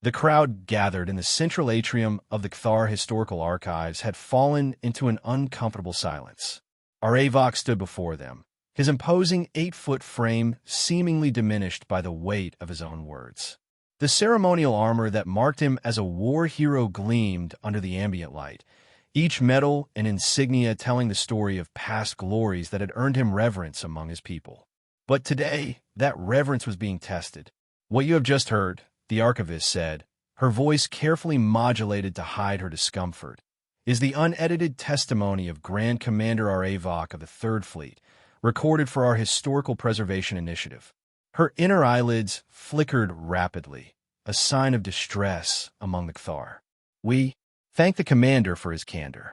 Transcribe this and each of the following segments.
The crowd gathered in the central atrium of the Cthar Historical Archives had fallen into an uncomfortable silence. Aravok stood before them, his imposing 8-foot frame seemingly diminished by the weight of his own words. The ceremonial armor that marked him as a war hero gleamed under the ambient light, each medal and insignia telling the story of past glories that had earned him reverence among his people. But today, that reverence was being tested. "What you have just heard," the archivist said, her voice carefully modulated to hide her discomfort, "is the unedited testimony of Grand Commander Aravok of the Third Fleet, recorded for our Historical Preservation Initiative." Her inner eyelids flickered rapidly, a sign of distress among the Cthar. "We thank the commander for his candor."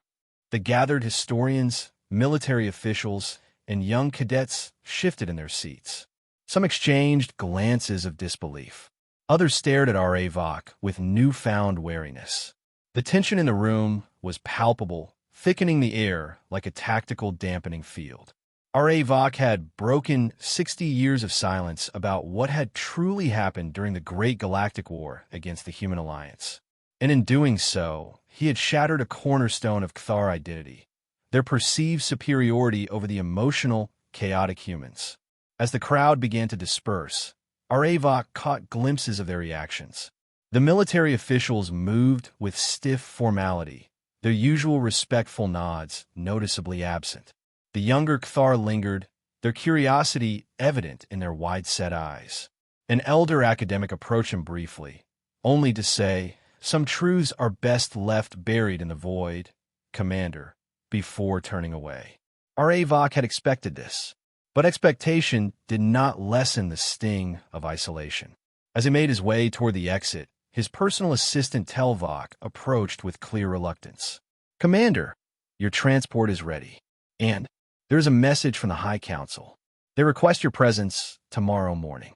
The gathered historians, military officials, and young cadets shifted in their seats. Some exchanged glances of disbelief. Others stared at Aravok with newfound wariness. The tension in the room was palpable, thickening the air like a tactical dampening field. Aravok had broken 60 years of silence about what had truly happened during the Great Galactic War against the Human Alliance. And in doing so, he had shattered a cornerstone of Cthar identity, their perceived superiority over the emotional, chaotic humans. As the crowd began to disperse, Aravok caught glimpses of their reactions. The military officials moved with stiff formality, their usual respectful nods noticeably absent. The younger Cthar lingered, their curiosity evident in their wide-set eyes. An elder academic approached him briefly, only to say, "Some truths are best left buried in the void, Commander," before turning away. Aravok had expected this, but expectation did not lessen the sting of isolation. As he made his way toward the exit, his personal assistant Telvok approached with clear reluctance. "Commander, your transport is ready, and there is a message from the High Council. They request your presence tomorrow morning."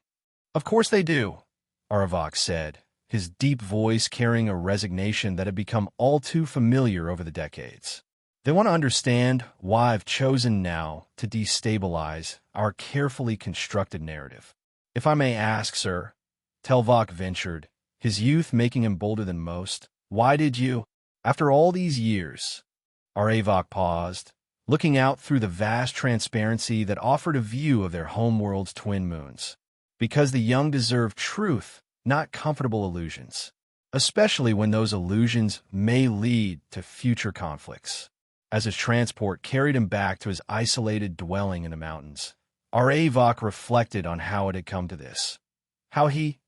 "Of course they do," Aravok said, his deep voice carrying a resignation that had become all too familiar over the decades. "They want to understand why I've chosen now to destabilize our carefully constructed narrative." "If I may ask, sir," Telvok ventured, his youth making him bolder than most, "why did you—" "After all these years," Aravok paused, looking out through the vast transparency that offered a view of their homeworld's twin moons. "Because the young deserve truth, not comfortable illusions, especially when those illusions may lead to future conflicts." As his transport carried him back to his isolated dwelling in the mountains, Aravok reflected on how it had come to this. How he,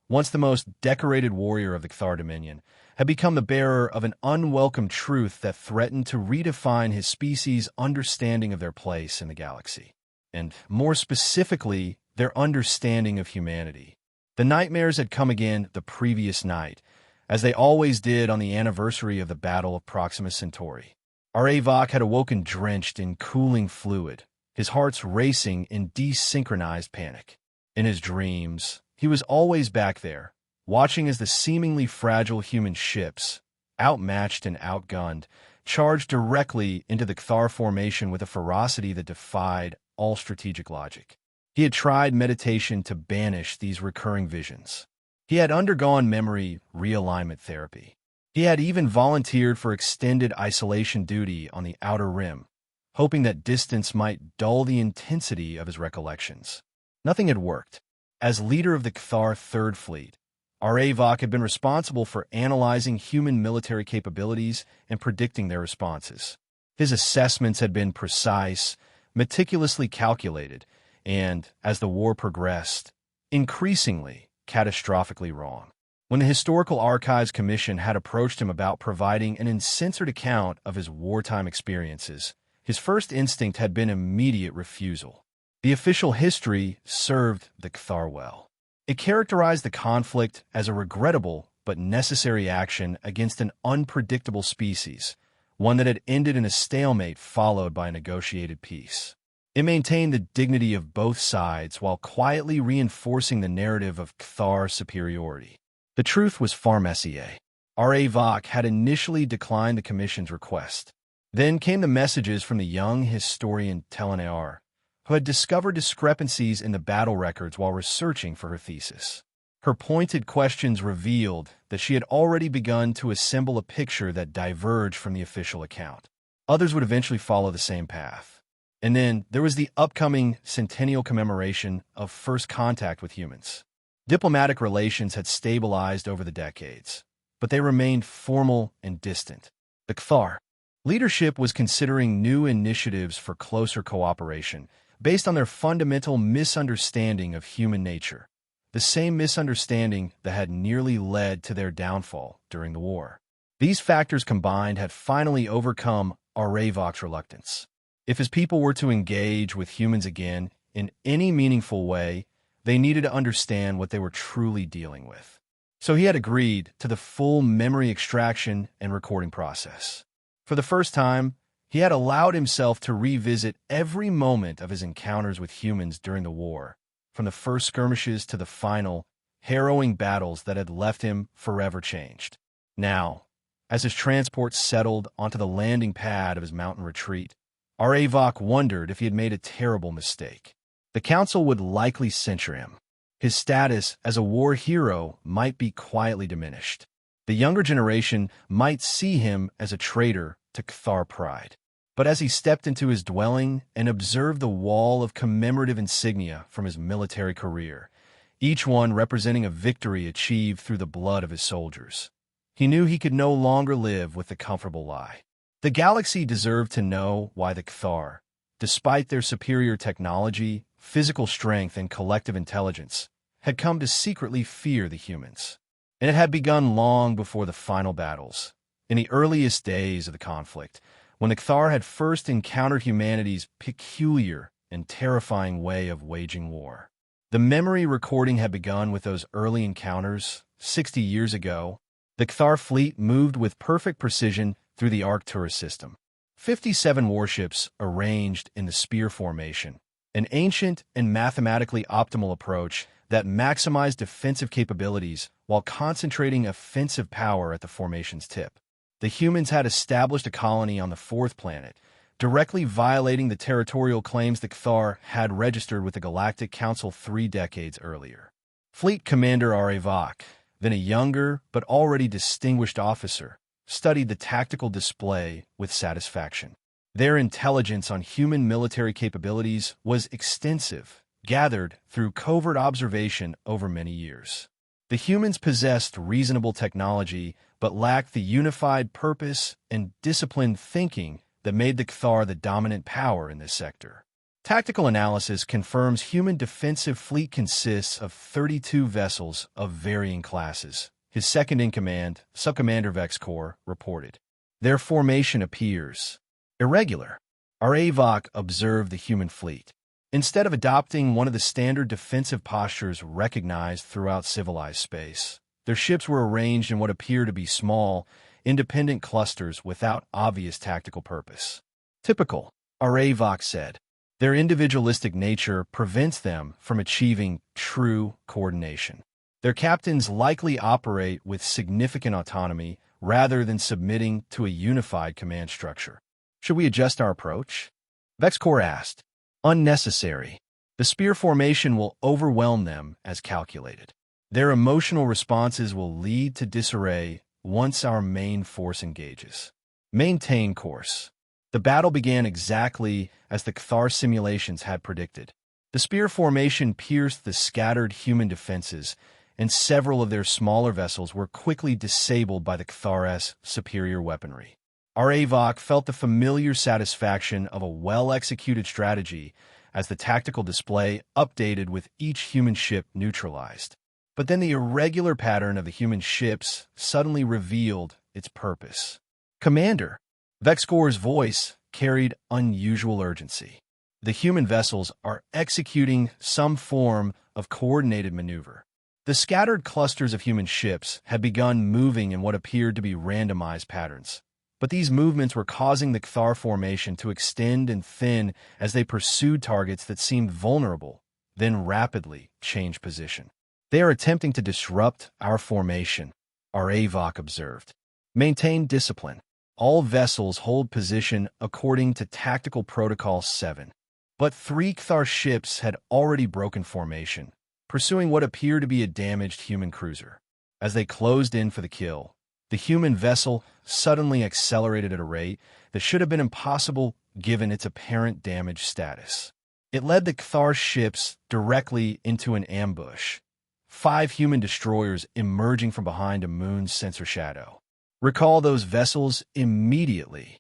once the most decorated warrior of the Cthar Dominion, had become the bearer of an unwelcome truth that threatened to redefine his species' understanding of their place in the galaxy, and more specifically, their understanding of humanity. The nightmares had come again the previous night, as they always did on the anniversary of the Battle of Proxima Centauri. Aravok had awoken drenched in cooling fluid, his heart's racing in desynchronized panic. In his dreams, he was always back there, watching as the seemingly fragile human ships, outmatched and outgunned, charged directly into the Cthar formation with a ferocity that defied all strategic logic. He had tried meditation to banish these recurring visions. He had undergone memory realignment therapy. He had even volunteered for extended isolation duty on the Outer Rim, hoping that distance might dull the intensity of his recollections. Nothing had worked. As leader of the Cthar Third Fleet, Aravok had been responsible for analyzing human military capabilities and predicting their responses. His assessments had been precise, meticulously calculated, and, as the war progressed, increasingly catastrophically wrong. When the Historical Archives Commission had approached him about providing an uncensored account of his wartime experiences, his first instinct had been immediate refusal. The official history served the Cthar well. It characterized the conflict as a regrettable but necessary action against an unpredictable species, one that had ended in a stalemate followed by a negotiated peace. It maintained the dignity of both sides while quietly reinforcing the narrative of Cthar superiority. The truth was far messier. Aravok had initially declined the commission's request. Then came the messages from the young historian Telenaar, who had discovered discrepancies in the battle records while researching for her thesis. Her pointed questions revealed that she had already begun to assemble a picture that diverged from the official account. Others would eventually follow the same path. And then there was the upcoming centennial commemoration of first contact with humans. Diplomatic relations had stabilized over the decades, but they remained formal and distant. The Kthar leadership was considering new initiatives for closer cooperation based on their fundamental misunderstanding of human nature, the same misunderstanding that had nearly led to their downfall during the war. These factors combined had finally overcome Arevok's reluctance. If his people were to engage with humans again in any meaningful way, they needed to understand what they were truly dealing with. So he had agreed to the full memory extraction and recording process. For the first time, he had allowed himself to revisit every moment of his encounters with humans during the war, from the first skirmishes to the final, harrowing battles that had left him forever changed. Now, as his transport settled onto the landing pad of his mountain retreat, Arevok wondered if he had made a terrible mistake. The council would likely censure him. His status as a war hero might be quietly diminished. The younger generation might see him as a traitor to Kthar pride. But as he stepped into his dwelling and observed the wall of commemorative insignia from his military career, each one representing a victory achieved through the blood of his soldiers, he knew he could no longer live with the comfortable lie. The galaxy deserved to know why the Kthar, despite their superior technology, physical strength, and collective intelligence, had come to secretly fear the humans. And it had begun long before the final battles. In the earliest days of the conflict, when the Kthar had first encountered humanity's peculiar and terrifying way of waging war. The memory recording had begun with those early encounters 60 years ago. The Kthar fleet moved with perfect precision through the Arcturus system. 57 warships arranged in the spear formation, an ancient and mathematically optimal approach that maximized defensive capabilities while concentrating offensive power at the formation's tip. The humans had established a colony on the fourth planet, directly violating the territorial claims the Kthar had registered with the Galactic Council 3 decades earlier. Fleet Commander Arevok, then a younger but already distinguished officer, studied the tactical display with satisfaction. Their intelligence on human military capabilities was extensive, gathered through covert observation over many years. The humans possessed reasonable technology but lacked the unified purpose and disciplined thinking that made the Kthar the dominant power in this sector. Tactical analysis confirms human defensive fleet consists of 32 vessels of varying classes. His second-in-command, Subcommander Vexcor, reported. Their formation appears irregular. Arevok observed the human fleet. Instead of adopting one of the standard defensive postures recognized throughout civilized space, their ships were arranged in what appear to be small, independent clusters without obvious tactical purpose. Typical, Arevok said. Their individualistic nature prevents them from achieving true coordination. Their captains likely operate with significant autonomy rather than submitting to a unified command structure. Should we adjust our approach? Vexcor asked. Unnecessary. The spear formation will overwhelm them as calculated. Their emotional responses will lead to disarray once our main force engages. Maintain course. The battle began exactly as the Kthar simulations had predicted. The spear formation pierced the scattered human defenses, and several of their smaller vessels were quickly disabled by the Kthar's superior weaponry. Arevok felt the familiar satisfaction of a well-executed strategy as the tactical display updated with each human ship neutralized. But then the irregular pattern of the human ships suddenly revealed its purpose. Commander, Vexcor's voice carried unusual urgency. The human vessels are executing some form of coordinated maneuver. The scattered clusters of human ships had begun moving in what appeared to be randomized patterns. But these movements were causing the Kthar formation to extend and thin as they pursued targets that seemed vulnerable, then rapidly change position. They are attempting to disrupt our formation, Arevok observed. Maintain discipline. All vessels hold position according to Tactical Protocol 7. But 3 Kthar ships had already broken formation, pursuing what appeared to be a damaged human cruiser. As they closed in for the kill, the human vessel suddenly accelerated at a rate that should have been impossible given its apparent damage status. It led the Cathar ships directly into an ambush, 5 human destroyers emerging from behind a moon's sensor shadow. "Recall those vessels immediately,"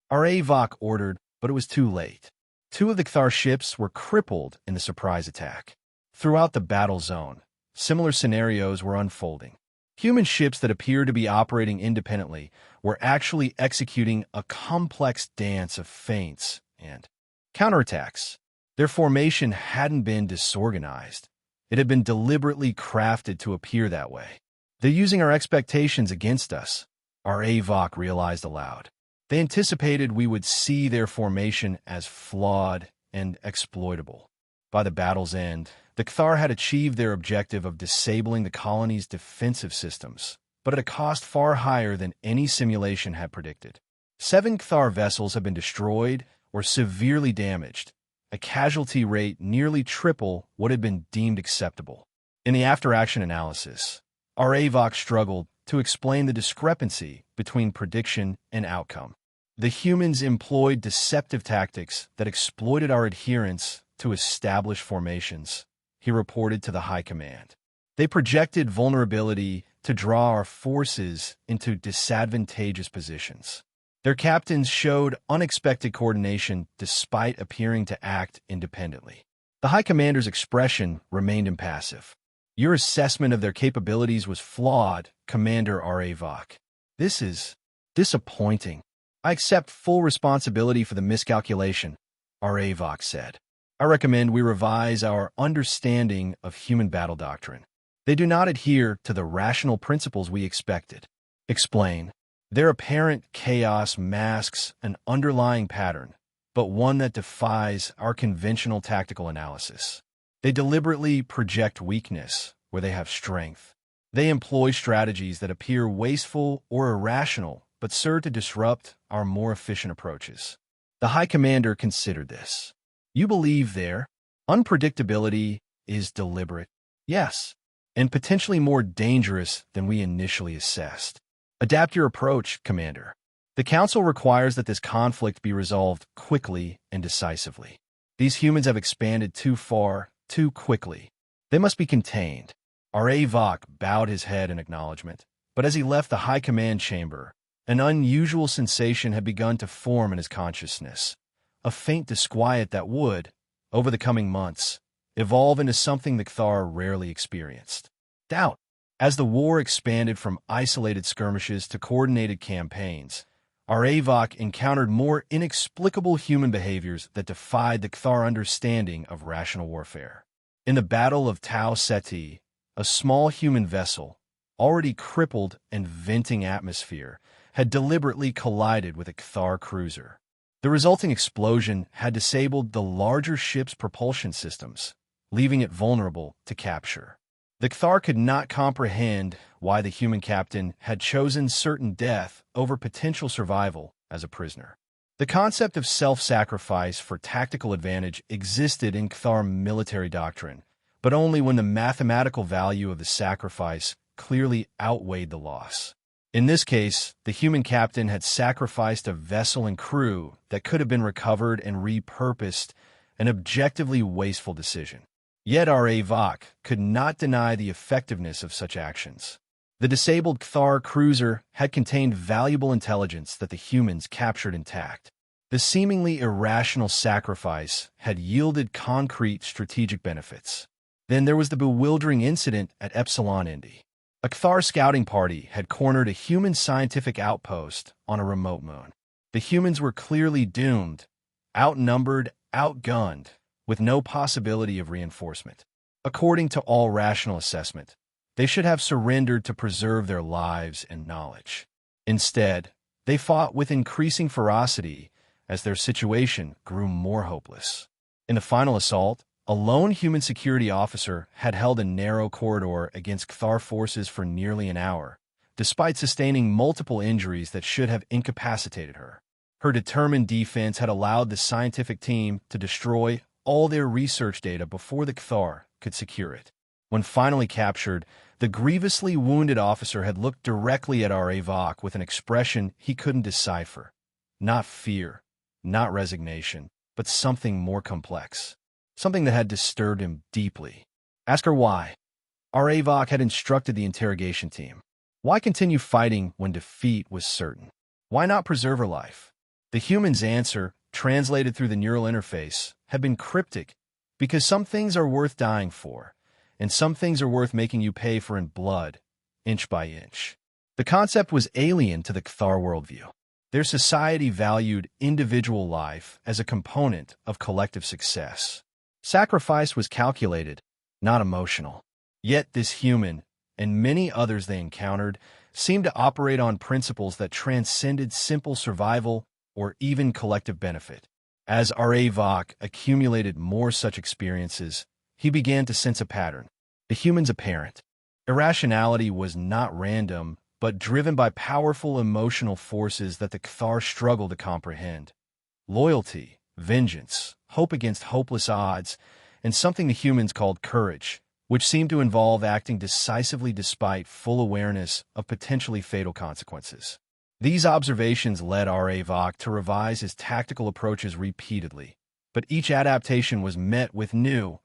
Vok ordered, but it was too late. 2 of the Cathar ships were crippled in the surprise attack. Throughout the battle zone, similar scenarios were unfolding. Human ships that appeared to be operating independently were actually executing a complex dance of feints and counterattacks. Their formation hadn't been disorganized. It had been deliberately crafted to appear that way. "They're using our expectations against us," Vok realized aloud. They anticipated we would see their formation as flawed and exploitable. By the battle's end, the Cathar had achieved their objective of disabling the colony's defensive systems, but at a cost far higher than any simulation had predicted. 7 Cathar vessels have been destroyed or severely damaged, a casualty rate nearly triple what had been deemed acceptable. In the after-action analysis, Vok struggled to explain the discrepancy between prediction and outcome. "The humans employed deceptive tactics that exploited our adherence to established formations," he reported to the High Command. "They projected vulnerability to draw our forces into disadvantageous positions. Their captains showed unexpected coordination despite appearing to act independently." The High Commander's expression remained impassive. "Your assessment of their capabilities was flawed, Commander Vok. This is disappointing. I accept full responsibility for the miscalculation," Vok said. "I recommend we revise our understanding of human battle doctrine. They do not adhere to the rational principles we expected." "Explain." "Their apparent chaos masks an underlying pattern, but one that defies our conventional tactical analysis. They deliberately project weakness where they have strength. They employ strategies that appear wasteful or irrational, but serve to disrupt our more efficient approaches." The High Commander considered this. "You believe their unpredictability is deliberate?" "Yes, and potentially more dangerous than we initially assessed." "Adapt your approach, Commander. The Council requires that this conflict be resolved quickly and decisively. These humans have expanded too far, too quickly. They must be contained." Vok bowed his head in acknowledgement, but as he left the High Command chamber, an unusual sensation had begun to form in his consciousness, a faint disquiet that would, over the coming months, evolve into something the Cathar rarely experienced: doubt. As the war expanded from isolated skirmishes to coordinated campaigns, Vok encountered more inexplicable human behaviors that defied the Cathar understanding of rational warfare. In the Battle of Tau Ceti, a small human vessel, already crippled and venting atmosphere, had deliberately collided with a Cathar cruiser. The resulting explosion had disabled the larger ship's propulsion systems, leaving it vulnerable to capture. The Cathar could not comprehend why the human captain had chosen certain death over potential survival as a prisoner. The concept of self-sacrifice for tactical advantage existed in Cathar military doctrine, but only when the mathematical value of the sacrifice clearly outweighed the loss. In this case, the human captain had sacrificed a vessel and crew that could have been recovered and repurposed, an objectively wasteful decision. Yet Vok could not deny the effectiveness of such actions. The disabled Cathar cruiser had contained valuable intelligence that the humans captured intact. The seemingly irrational sacrifice had yielded concrete strategic benefits. Then there was the bewildering incident at Epsilon Indi. A Cathar scouting party had cornered a human scientific outpost on a remote moon. The humans were clearly doomed, outnumbered, outgunned, with no possibility of reinforcement. According to all rational assessment, they should have surrendered to preserve their lives and knowledge. Instead, they fought with increasing ferocity as their situation grew more hopeless. In the final assault, a lone human security officer had held a narrow corridor against Cathar forces for nearly an hour, despite sustaining multiple injuries that should have incapacitated her. Her determined defense had allowed the scientific team to destroy all their research data before the Cathar could secure it. When finally captured, the grievously wounded officer had looked directly at R.A. Vach with an expression he couldn't decipher. Not fear, not resignation, but something more complex. Something that had disturbed him deeply. Ask her why. R.A. Vach had instructed the interrogation team. Why continue fighting when defeat was certain? Why not preserve her life? The human's answer, translated through the neural interface, had been cryptic, because some things are worth dying for, and some things are worth making you pay for in blood, inch by inch. The concept was alien to the Cathar worldview. Their society valued individual life as a component of collective success. Sacrifice was calculated, not emotional. Yet this human, and many others they encountered, seemed to operate on principles that transcended simple survival or even collective benefit. As R.A. Vach accumulated more such experiences, he began to sense a pattern. The human's apparent irrationality was not random, but driven by powerful emotional forces that the Cathar struggled to comprehend. Loyalty, vengeance, hope against hopeless odds, and something the humans called courage, which seemed to involve acting decisively despite full awareness of potentially fatal consequences. These observations led R.A. Vach to revise his tactical approaches repeatedly, but each adaptation was met with new,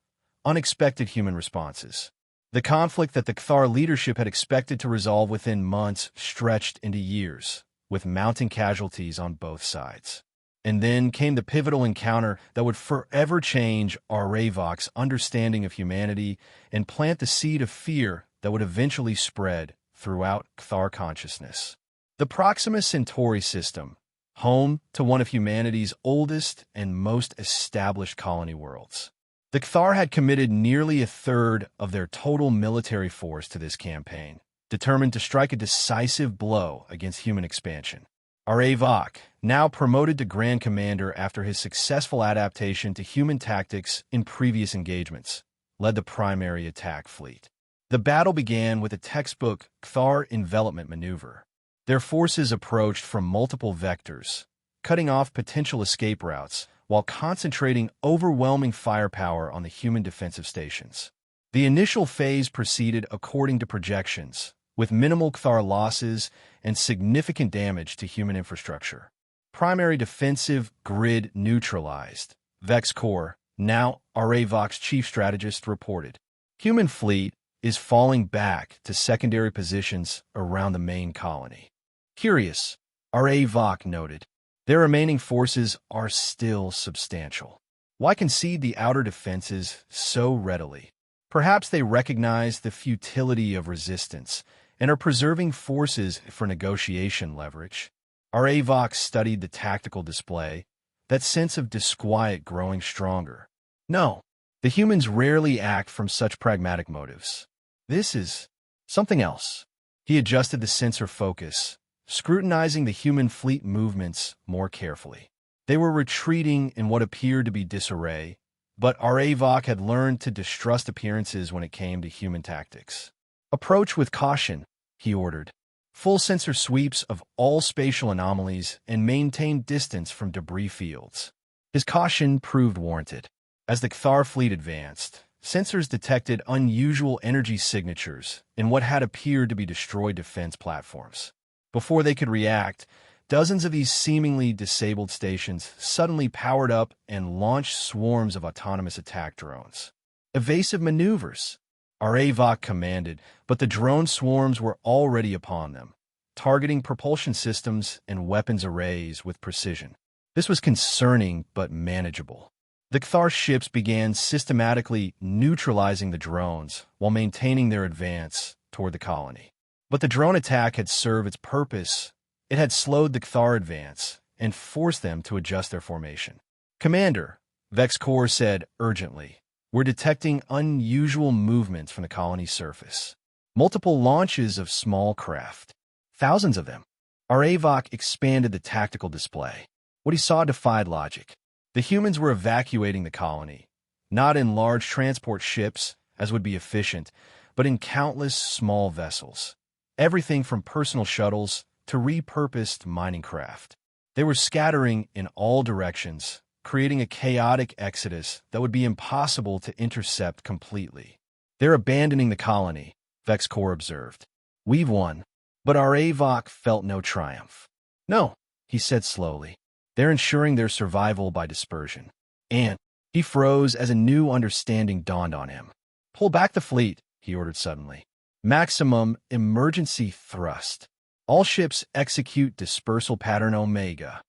unexpected human responses. The conflict that the Cathar leadership had expected to resolve within months stretched into years, with mounting casualties on both sides. And then came the pivotal encounter that would forever change R.A. Vach's understanding of humanity and plant the seed of fear that would eventually spread throughout Cathar consciousness. The Proxima Centauri system, home to one of humanity's oldest and most established colony worlds. The Cathar had committed nearly a third of their total military force to this campaign, determined to strike a decisive blow against human expansion. R.A. Vach, now promoted to Grand Commander after his successful adaptation to human tactics in previous engagements, led the primary attack fleet. The battle began with a textbook Cathar envelopment maneuver. Their forces approached from multiple vectors, cutting off potential escape routes while concentrating overwhelming firepower on the human defensive stations. The initial phase proceeded according to projections, with minimal Cathar losses and significant damage to human infrastructure. Primary defensive grid neutralized. Vex Corps, now R.A. Vach's chief strategist, reported. Human fleet is falling back to secondary positions around the main colony. Curious, R.A. Vach noted. Their remaining forces are still substantial. Why concede the outer defenses so readily? Perhaps they recognize the futility of resistance and are preserving forces for negotiation leverage. R.A. Vach studied the tactical display, that sense of disquiet growing stronger. No, the humans rarely act from such pragmatic motives. This is something else. He adjusted the sensor focus, scrutinizing the human fleet movements more carefully. They were retreating in what appeared to be disarray, but R.A. Vach had learned to distrust appearances when it came to human tactics. Approach with caution, he ordered. Full sensor sweeps of all spatial anomalies and maintain distance from debris fields. His caution proved warranted. As the Cathar fleet advanced, sensors detected unusual energy signatures in what had appeared to be destroyed defense platforms. Before they could react, dozens of these seemingly disabled stations suddenly powered up and launched swarms of autonomous attack drones. Evasive maneuvers, R.A. Vach commanded, but the drone swarms were already upon them, targeting propulsion systems and weapons arrays with precision. This was concerning but manageable. The Cathar ships began systematically neutralizing the drones while maintaining their advance toward the colony. But the drone attack had served its purpose. It had slowed the Cathar advance and forced them to adjust their formation. Commander, Vex Corps said urgently, we're detecting unusual movements from the colony's surface. Multiple launches of small craft. Thousands of them. R.A. Vach expanded the tactical display. What he saw defied logic. The humans were evacuating the colony, not in large transport ships, as would be efficient, but in countless small vessels. Everything from personal shuttles to repurposed mining craft. They were scattering in all directions, creating a chaotic exodus that would be impossible to intercept completely. They're abandoning the colony, Vexcor observed. We've won. But Aravok felt no triumph. No, he said slowly. They're ensuring their survival by dispersion. And he froze as a new understanding dawned on him. Pull back the fleet, he ordered suddenly. Maximum emergency thrust. All ships execute dispersal pattern Omega.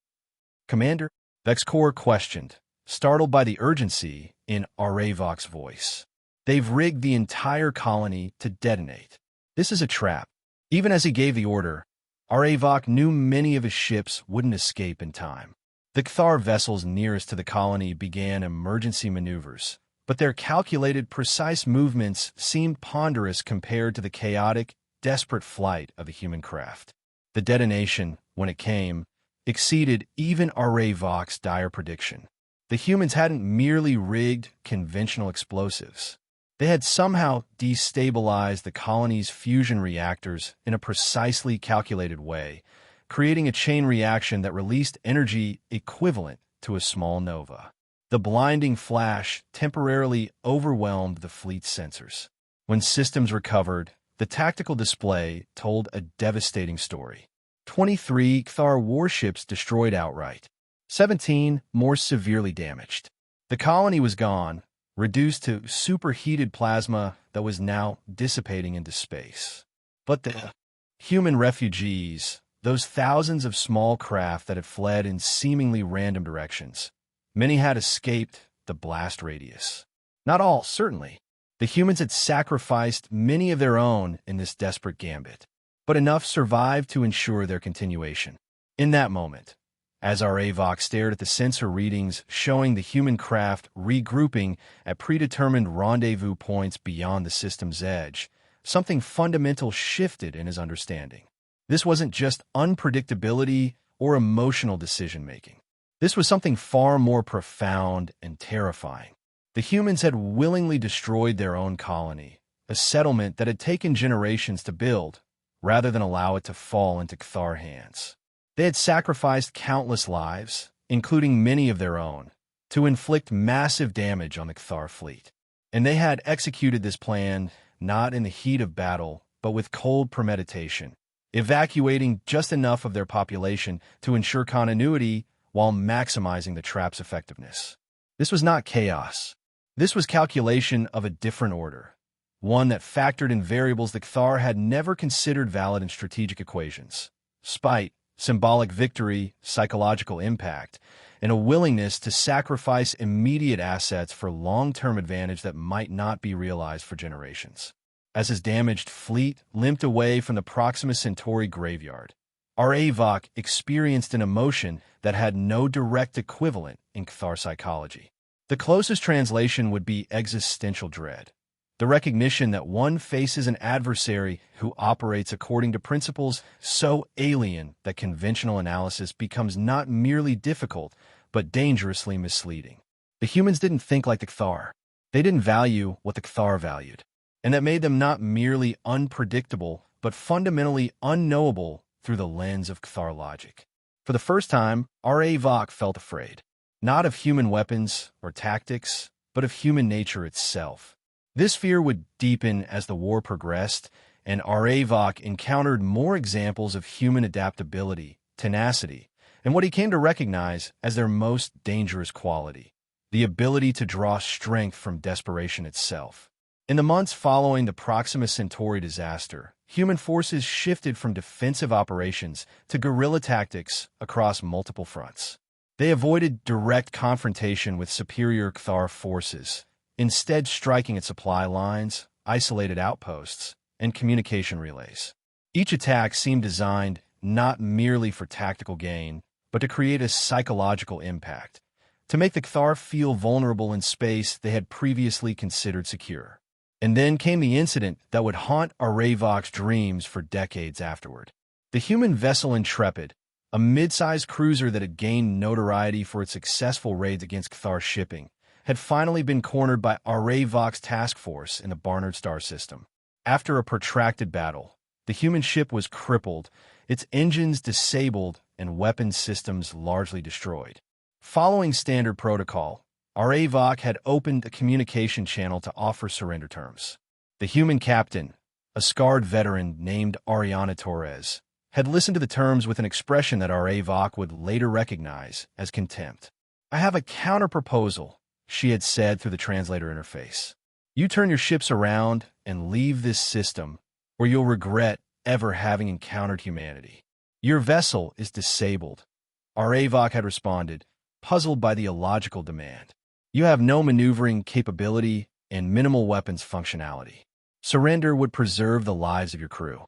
Commander, Vexcor questioned, startled by the urgency in Aravok's voice. They've rigged the entire colony to detonate. This is a trap. Even as he gave the order, Aravok knew many of his ships wouldn't escape in time. The Cthar vessels nearest to the colony began emergency maneuvers, but their calculated, precise movements seemed ponderous compared to the chaotic, desperate flight of the human craft. The detonation, when it came, exceeded even Aravok's dire prediction. The humans hadn't merely rigged conventional explosives. They had somehow destabilized the colony's fusion reactors in a precisely calculated way, creating a chain reaction that released energy equivalent to a small nova. The blinding flash temporarily overwhelmed the fleet's sensors. When systems recovered, the tactical display told a devastating story. 23 Cthar warships destroyed outright. 17 more severely damaged. The colony was gone, reduced to superheated plasma that was now dissipating into space. But the human refugees, those thousands of small craft that had fled in seemingly random directions, many had escaped the blast radius. Not all, certainly. The humans had sacrificed many of their own in this desperate gambit, but enough survived to ensure their continuation. In that moment, as Aravok stared at the sensor readings showing the human craft regrouping at predetermined rendezvous points beyond the system's edge, something fundamental shifted in his understanding. This wasn't just unpredictability or emotional decision-making. This was something far more profound and terrifying. The humans had willingly destroyed their own colony, a settlement that had taken generations to build, rather than allow it to fall into Cthar hands. They had sacrificed countless lives, including many of their own, to inflict massive damage on the Cthar fleet. And they had executed this plan not in the heat of battle, but with cold premeditation, evacuating just enough of their population to ensure continuity while maximizing the trap's effectiveness. This was not chaos. This was calculation of a different order, one that factored in variables the Cthar had never considered valid in strategic equations: spite, symbolic victory, psychological impact, and a willingness to sacrifice immediate assets for long-term advantage that might not be realized for generations. As his damaged fleet limped away from the Proxima Centauri graveyard, Aravok experienced an emotion that had no direct equivalent in Cthar psychology. The closest translation would be existential dread, the recognition that one faces an adversary who operates according to principles so alien that conventional analysis becomes not merely difficult, but dangerously misleading. The humans didn't think like the Cthar. They didn't value what the Cthar valued, and that made them not merely unpredictable, but fundamentally unknowable through the lens of Cthar logic. For the first time, Aravok felt afraid, not of human weapons or tactics, but of human nature itself. This fear would deepen as the war progressed, and Aravok encountered more examples of human adaptability, tenacity, and what he came to recognize as their most dangerous quality: the ability to draw strength from desperation itself. In the months following the Proxima Centauri disaster, human forces shifted from defensive operations to guerrilla tactics across multiple fronts. They avoided direct confrontation with superior Cthar forces, instead striking at supply lines, isolated outposts, and communication relays. Each attack seemed designed not merely for tactical gain, but to create a psychological impact, to make the Cthar feel vulnerable in space they had previously considered secure. And then came the incident that would haunt Aravok's dreams for decades afterward. The human vessel Intrepid, a mid-sized cruiser that had gained notoriety for its successful raids against Cthar shipping, had finally been cornered by Aravok's task force in the Barnard Star system. After a protracted battle, the human ship was crippled, its engines disabled, and weapons systems largely destroyed. Following standard protocol, Aravok had opened a communication channel to offer surrender terms. The human captain, a scarred veteran named Ariana Torres, had listened to the terms with an expression that our Avok would later recognize as contempt. "I have a counter-proposal," she had said through the translator interface. "You turn your ships around and leave this system, or you'll regret ever having encountered humanity. Your vessel is disabled." Our Avok had responded, puzzled by the illogical demand. "You have no maneuvering capability and minimal weapons functionality. Surrender would preserve the lives of your crew."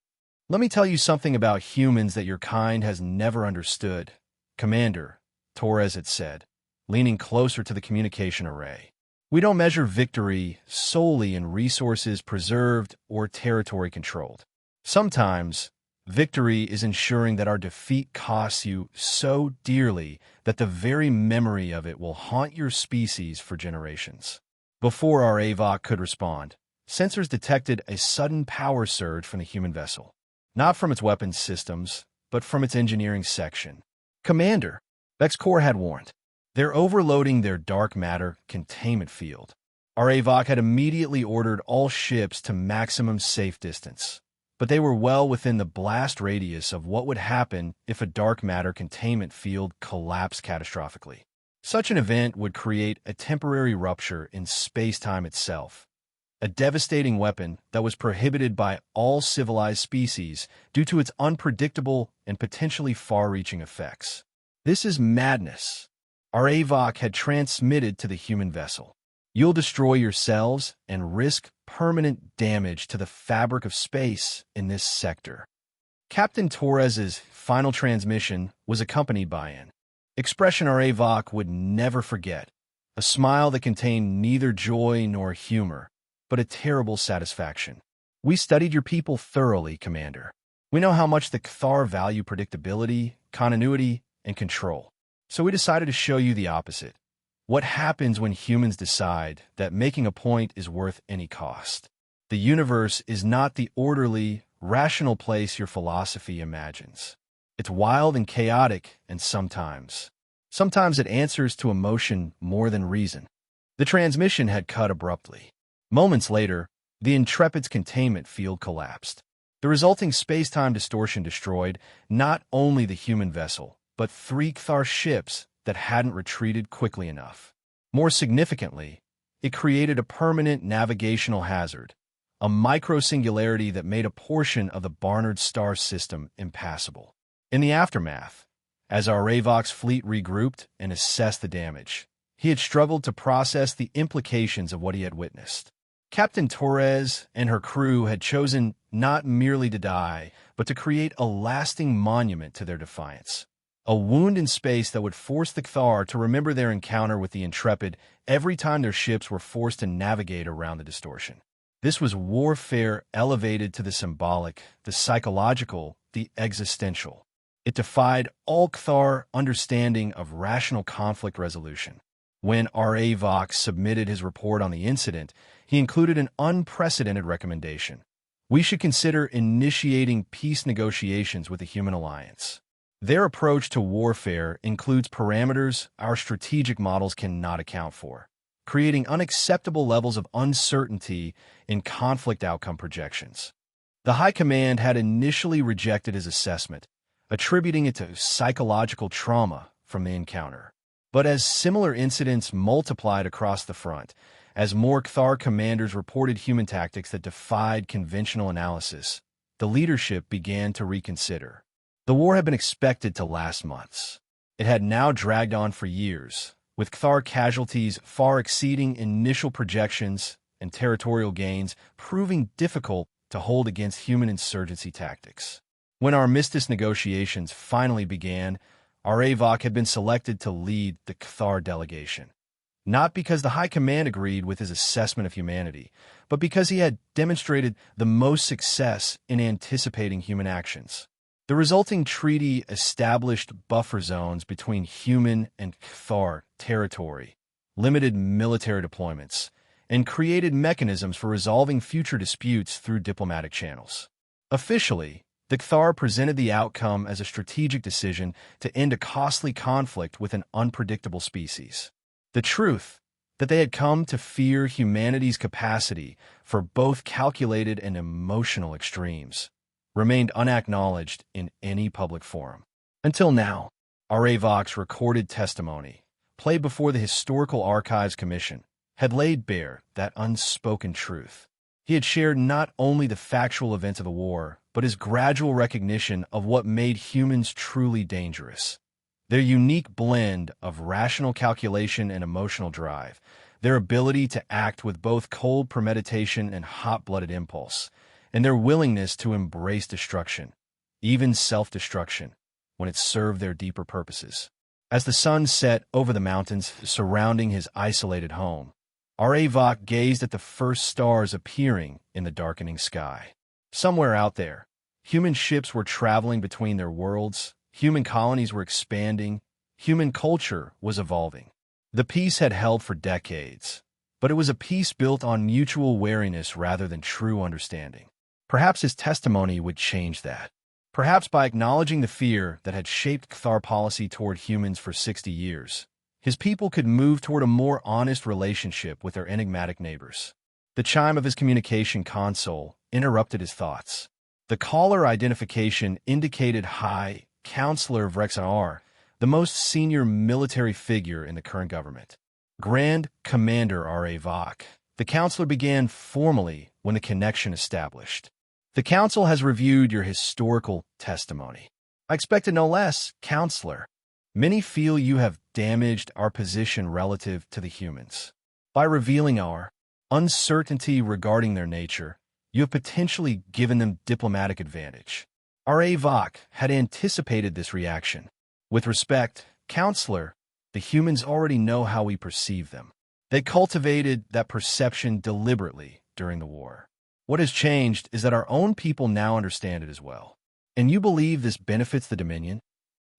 "Let me tell you something about humans that your kind has never understood, Commander," Torres had said, leaning closer to the communication array. "We don't measure victory solely in resources preserved or territory controlled. Sometimes, victory is ensuring that our defeat costs you so dearly that the very memory of it will haunt your species for generations." Before our Avok could respond, sensors detected a sudden power surge from the human vessel. Not from its weapons systems, but from its engineering section. "Commander," Vexcor had warned, "they're overloading their dark matter containment field." Our Avok had immediately ordered all ships to maximum safe distance, but they were well within the blast radius of what would happen if a dark matter containment field collapsed catastrophically. Such an event would create a temporary rupture in space-time itself, a devastating weapon that was prohibited by all civilized species due to its unpredictable and potentially far-reaching effects. "This is madness," our Avok had transmitted to the human vessel. "You'll destroy yourselves and risk permanent damage to the fabric of space in this sector." Captain Torres's final transmission was accompanied by an expression our Avok would never forget, a smile that contained neither joy nor humor, but a terrible satisfaction. "We studied your people thoroughly, Commander. We know how much the Cathar value predictability, continuity, and control. So we decided to show you the opposite. What happens when humans decide that making a point is worth any cost? The universe is not the orderly, rational place your philosophy imagines. It's wild and chaotic, and sometimes it answers to emotion more than reason." The transmission had cut abruptly. Moments later, the Intrepid's containment field collapsed. The resulting space-time distortion destroyed not only the human vessel, but 3 Cathar ships that hadn't retreated quickly enough. More significantly, it created a permanent navigational hazard, a micro-singularity that made a portion of the Barnard star system impassable. In the aftermath, as our Avok's fleet regrouped and assessed the damage, he had struggled to process the implications of what he had witnessed. Captain Torres and her crew had chosen not merely to die, but to create a lasting monument to their defiance. A wound in space that would force the Cathar to remember their encounter with the Intrepid every time their ships were forced to navigate around the distortion. This was warfare elevated to the symbolic, the psychological, the existential. It defied all Cathar understanding of rational conflict resolution. When our Avok submitted his report on the incident, he included an unprecedented recommendation. "We should consider initiating peace negotiations with the Human Alliance. Their approach to warfare includes parameters our strategic models cannot account for, creating unacceptable levels of uncertainty in conflict outcome projections." The High Command had initially rejected his assessment, attributing it to psychological trauma from the encounter. But as similar incidents multiplied across the front, as more Cathar commanders reported human tactics that defied conventional analysis, the leadership began to reconsider. The war had been expected to last months. It had now dragged on for years, with Cathar casualties far exceeding initial projections and territorial gains proving difficult to hold against human insurgency tactics. When armistice negotiations finally began, our Avok had been selected to lead the Cathar delegation. Not because the High Command agreed with his assessment of humanity, but because he had demonstrated the most success in anticipating human actions. The resulting treaty established buffer zones between human and Cathar territory, limited military deployments, and created mechanisms for resolving future disputes through diplomatic channels. Officially, the Cathar presented the outcome as a strategic decision to end a costly conflict with an unpredictable species. The truth, that they had come to fear humanity's capacity for both calculated and emotional extremes, remained unacknowledged in any public forum. Until now, R.A. Vox's recorded testimony, played before the Historical Archives Commission, had laid bare that unspoken truth. He had shared not only the factual events of the war, but his gradual recognition of what made humans truly dangerous. Their unique blend of rational calculation and emotional drive, their ability to act with both cold premeditation and hot-blooded impulse, and their willingness to embrace destruction, even self-destruction, when it served their deeper purposes. As the sun set over the mountains surrounding his isolated home, R.A. Vox gazed at the first stars appearing in the darkening sky. Somewhere out there, human ships were traveling between their worlds, human colonies were expanding, human culture was evolving. The peace had held for decades, but it was a peace built on mutual wariness rather than true understanding. Perhaps his testimony would change that. Perhaps by acknowledging the fear that had shaped Cathar policy toward humans for 60 years, his people could move toward a more honest relationship with their enigmatic neighbors. The chime of his communication console interrupted his thoughts. The caller identification indicated High Counselor Vrexar, the most senior military figure in the current government. Grand Commander R.A. Vox. The counselor began formally when the connection established. The council has reviewed your historical testimony. I expected no less, Counselor. Many feel you have damaged our position relative to the humans. By revealing our uncertainty regarding their nature, you have potentially given them diplomatic advantage. R.A. Vox had anticipated this reaction. With respect, Counselor, the humans already know how we perceive them. They cultivated that perception deliberately during the war. What has changed is that our own people now understand it as well. And you believe this benefits the Dominion?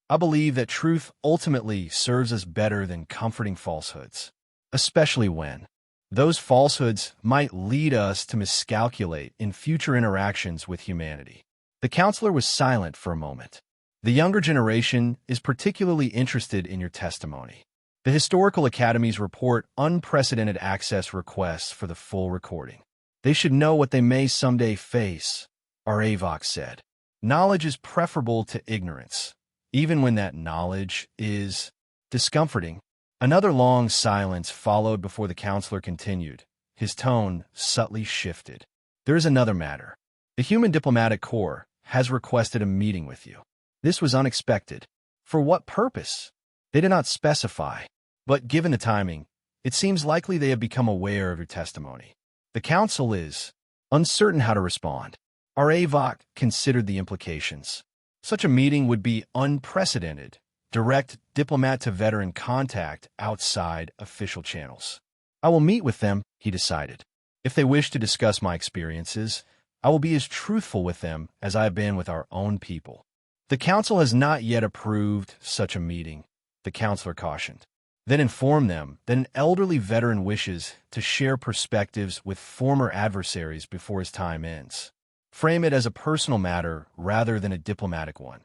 I believe that truth ultimately serves us better than comforting falsehoods, especially when those falsehoods might lead us to miscalculate in future interactions with humanity. The counselor was silent for a moment. The younger generation is particularly interested in your testimony. The Historical Academies report unprecedented access requests for the full recording. They should know what they may someday face, R.A. Vox said. Knowledge is preferable to ignorance, even when that knowledge is discomforting. Another long silence followed before the counselor continued. His tone subtly shifted. There is another matter. The Human Diplomatic Corps has requested a meeting with you. This was unexpected. For what purpose? They did not specify, but given the timing, it seems likely they have become aware of your testimony. The council is uncertain how to respond. R.A. Vox considered the implications. Such a meeting would be unprecedented, direct diplomat-to-veteran contact outside official channels. I will meet with them, he decided. If they wish to discuss my experiences, I will be as truthful with them as I have been with our own people. The council has not yet approved such a meeting, the counselor cautioned. Then inform them that an elderly veteran wishes to share perspectives with former adversaries before his time ends. Frame it as a personal matter rather than a diplomatic one.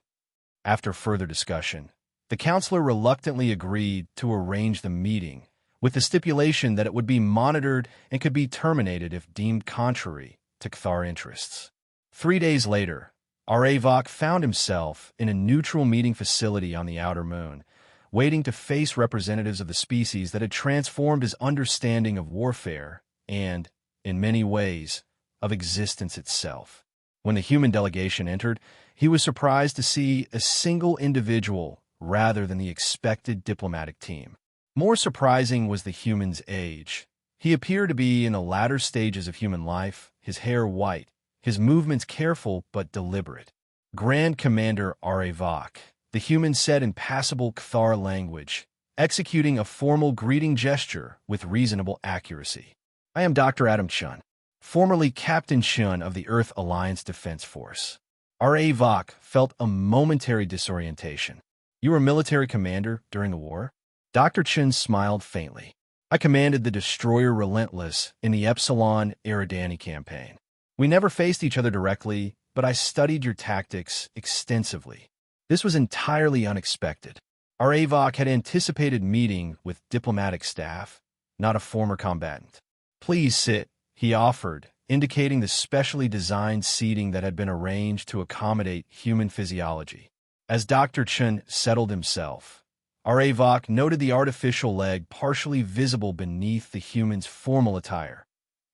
After further discussion, the counselor reluctantly agreed to arrange the meeting, with the stipulation that it would be monitored and could be terminated if deemed contrary to Cathar interests. 3 days later, R.A. Vox found himself in a neutral meeting facility on the outer moon, waiting to face representatives of the species that had transformed his understanding of warfare and, in many ways, of existence itself. When the human delegation entered, he was surprised to see a single individual rather than the expected diplomatic team. More surprising was the human's age. He appeared to be in the latter stages of human life, his hair white, his movements careful but deliberate. Grand Commander R.A. Vox, the human said in passable Cathar language, executing a formal greeting gesture with reasonable accuracy. I am Dr. Adam Chun, formerly Captain Chun of the Earth Alliance Defense Force. R.A. Vox felt a momentary disorientation. You were a military commander during the war? Dr. Chun smiled faintly. I commanded the destroyer Relentless in the Epsilon Eridani campaign. We never faced each other directly, but I studied your tactics extensively. This was entirely unexpected. R.A. Vox had anticipated meeting with diplomatic staff, not a former combatant. "Please sit," he offered, indicating the specially designed seating that had been arranged to accommodate human physiology. As Dr. Chen settled himself, Aravok noted the artificial leg partially visible beneath the human's formal attire,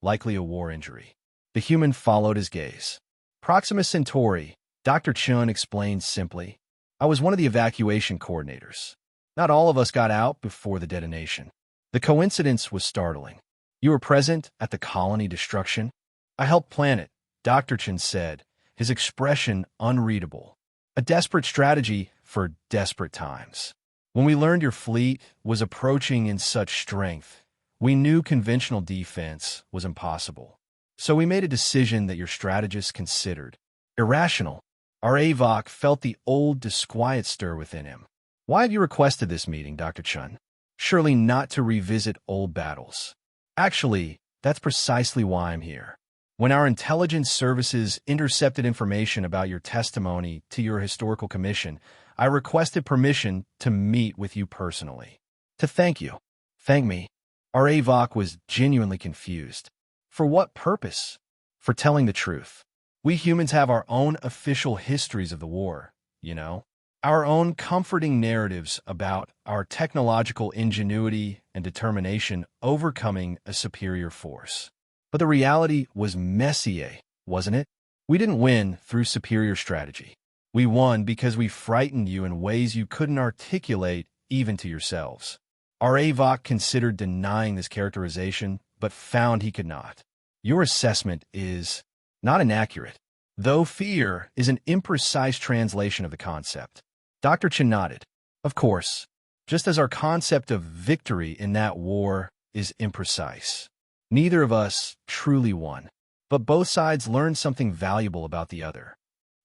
likely a war injury. The human followed his gaze. "Proxima Centauri," Dr. Chen explained simply. "I was one of the evacuation coordinators. Not all of us got out before the detonation." The coincidence was startling. "You were present at the colony destruction?" "I helped plan it," Dr. Chen said, his expression unreadable. "A desperate strategy for desperate times. When we learned your fleet was approaching in such strength, we knew conventional defense was impossible. So we made a decision that your strategists considered irrational." Aravok felt the old disquiet stir within him. "Why have you requested this meeting, Dr. Chen? Surely not to revisit old battles." "Actually, that's precisely why I'm here. When our intelligence services intercepted information about your testimony to your historical commission, I requested permission to meet with you personally. To thank you." "Thank me?" Aravok was genuinely confused. "For what purpose?" "For telling the truth. We humans have our own official histories of the war, you know? Our own comforting narratives about our technological ingenuity and determination overcoming a superior force. But the reality was messier, wasn't it? We didn't win through superior strategy. We won because we frightened you in ways you couldn't articulate even to yourselves." Aravok considered denying this characterization, but found he could not. "Your assessment is not inaccurate, though fear is an imprecise translation of the concept." Dr. Chen nodded. "Of course, just as our concept of victory in that war is imprecise. Neither of us truly won, but both sides learned something valuable about the other."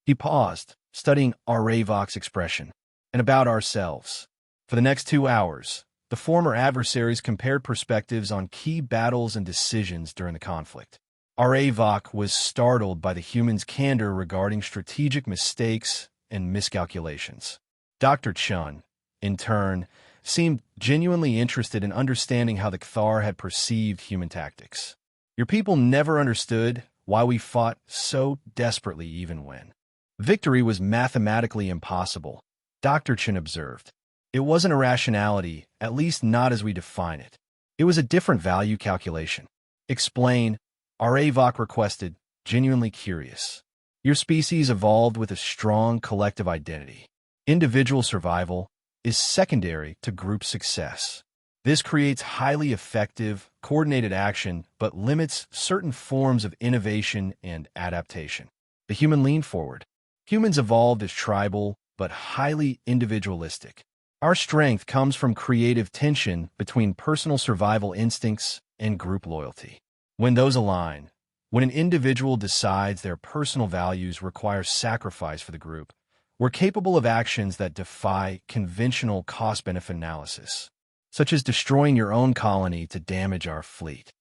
He paused, studying Aravok's expression, "and about ourselves." For the next 2 hours, the former adversaries compared perspectives on key battles and decisions during the conflict. Aravok was startled by the human's candor regarding strategic mistakes and miscalculations. Dr. Chen, in turn, seemed genuinely interested in understanding how the Cathar had perceived human tactics. "Your people never understood why we fought so desperately even when victory was mathematically impossible," Dr. Chen observed. "It wasn't a rationality, at least not as we define it. It was a different value calculation." "Explain," Aravok requested, genuinely curious. "Your species evolved with a strong collective identity. Individual survival is secondary to group success. This creates highly effective, coordinated action, but limits certain forms of innovation and adaptation." The human leaned forward. "Humans evolved as tribal, but highly individualistic. Our strength comes from creative tension between personal survival instincts and group loyalty. When those align, when an individual decides their personal values require sacrifice for the group, we're capable of actions that defy conventional cost-benefit analysis, such as destroying your own colony to damage our fleet."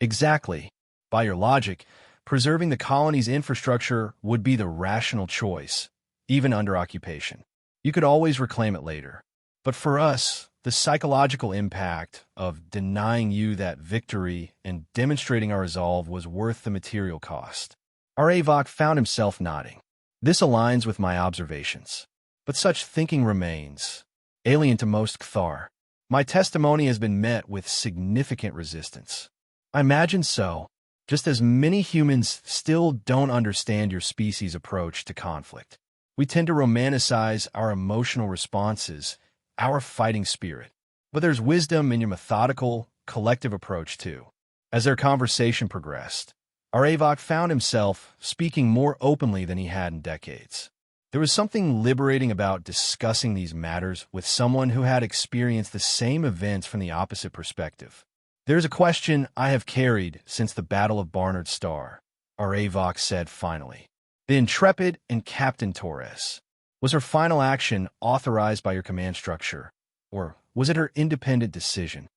"Exactly. By your logic, preserving the colony's infrastructure would be the rational choice, even under occupation. You could always reclaim it later. But for us, the psychological impact of denying you that victory and demonstrating our resolve was worth the material cost." Aravok found himself nodding. "This aligns with my observations. But such thinking remains alien to most Cathar. My testimony has been met with significant resistance." "I imagine so. Just as many humans still don't understand your species' approach to conflict. We tend to romanticize our emotional responses, our fighting spirit. But there's wisdom in your methodical, collective approach, too." As their conversation progressed, Aravok found himself speaking more openly than he had in decades. There was something liberating about discussing these matters with someone who had experienced the same events from the opposite perspective. "There's a question I have carried since the Battle of Barnard Star," Aravok said finally. "The Intrepid and Captain Torres. Was her final action authorized by your command structure, or was it her independent decision?"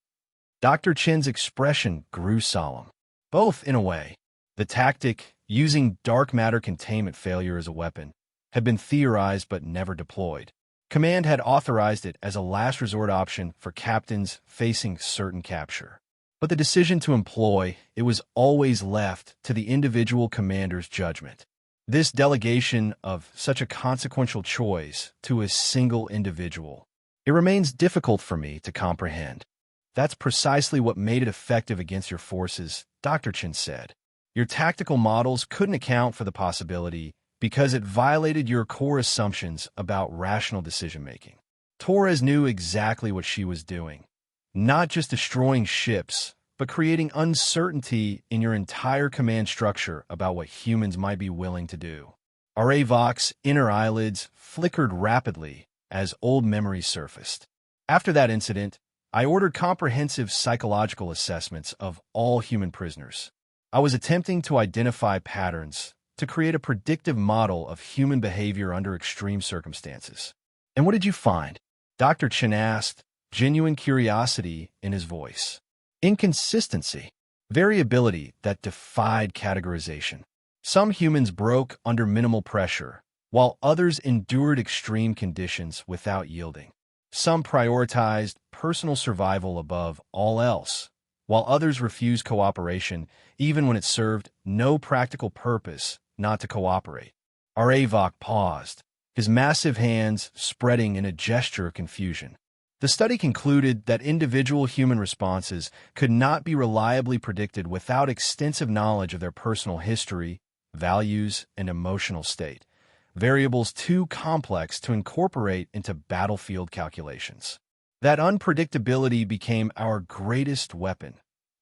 Dr. Chen's expression grew solemn. "Both, in a way. The tactic, using dark matter containment failure as a weapon, had been theorized but never deployed. Command had authorized it as a last resort option for captains facing certain capture. But the decision to employ it was always left to the individual commander's judgment. This delegation of such a consequential choice to a single individual, it remains difficult for me to comprehend. That's precisely what made it effective against your forces, Dr. Chen said. Your tactical models couldn't account for the possibility because it violated your core assumptions about rational decision-making. Torres knew exactly what she was doing. Not just destroying ships, but creating uncertainty in your entire command structure about what humans might be willing to do. Aravok's inner eyelids flickered rapidly as old memories surfaced. After that incident, I ordered comprehensive psychological assessments of all human prisoners. I was attempting to identify patterns, to create a predictive model of human behavior under extreme circumstances. And what did you find? Dr. Chen asked, genuine curiosity in his voice. Inconsistency, variability that defied categorization. Some humans broke under minimal pressure, while others endured extreme conditions without yielding. Some prioritized personal survival above all else, while others refused cooperation even when it served no practical purpose not to cooperate. Aravok paused, his massive hands spreading in a gesture of confusion. The study concluded that individual human responses could not be reliably predicted without extensive knowledge of their personal history, values, and emotional state, variables too complex to incorporate into battlefield calculations. That unpredictability became our greatest weapon,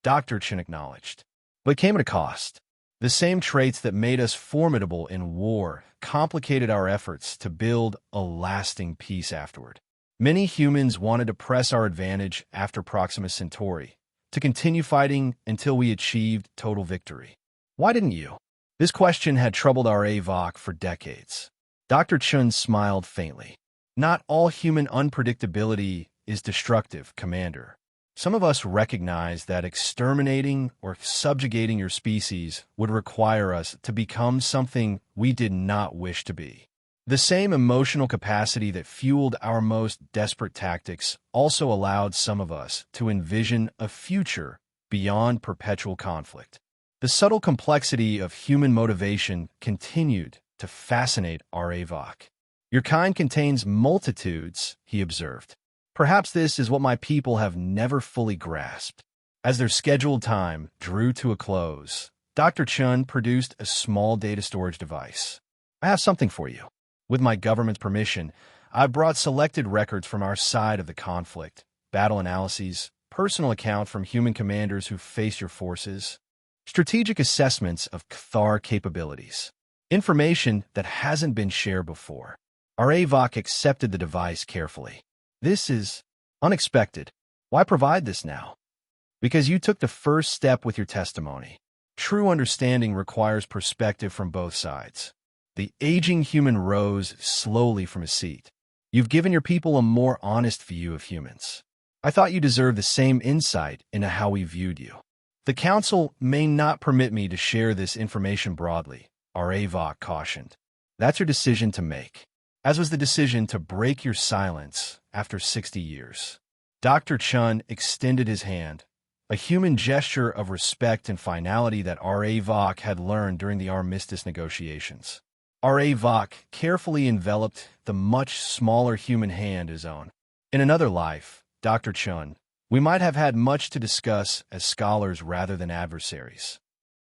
Dr. Chen acknowledged. But it came at a cost. The same traits that made us formidable in war complicated our efforts to build a lasting peace afterward. Many humans wanted to press our advantage after Proxima Centauri, to continue fighting until we achieved total victory. Why didn't you? This question had troubled our Avok for decades. Dr. Chun smiled faintly. Not all human unpredictability is destructive, Commander. Some of us recognize that exterminating or subjugating your species would require us to become something we did not wish to be. The same emotional capacity that fueled our most desperate tactics also allowed some of us to envision a future beyond perpetual conflict. The subtle complexity of human motivation continued to fascinate our Avok. Your kind contains multitudes, he observed. Perhaps this is what my people have never fully grasped. As their scheduled time drew to a close, Dr. Chun produced a small data storage device. I have something for you. With my government's permission, I've brought selected records from our side of the conflict, battle analyses, personal accounts from human commanders who faced your forces, strategic assessments of Cathar capabilities, information that hasn't been shared before. Our Avok accepted the device carefully. This is unexpected. Why provide this now? Because you took the first step with your testimony. True understanding requires perspective from both sides. The aging human rose slowly from his seat. You've given your people a more honest view of humans. I thought you deserved the same insight into how we viewed you. The Council may not permit me to share this information broadly, our Avok cautioned. That's your decision to make, as was the decision to break your silence after 60 years. Dr. Chun extended his hand, a human gesture of respect and finality that our Avok had learned during the armistice negotiations. Our Avok carefully enveloped the much smaller human hand his own. In another life, Dr. Chun, we might have had much to discuss as scholars rather than adversaries.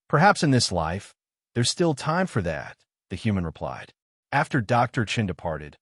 Perhaps in this life, there's still time for that, the human replied. After Dr. Chen departed,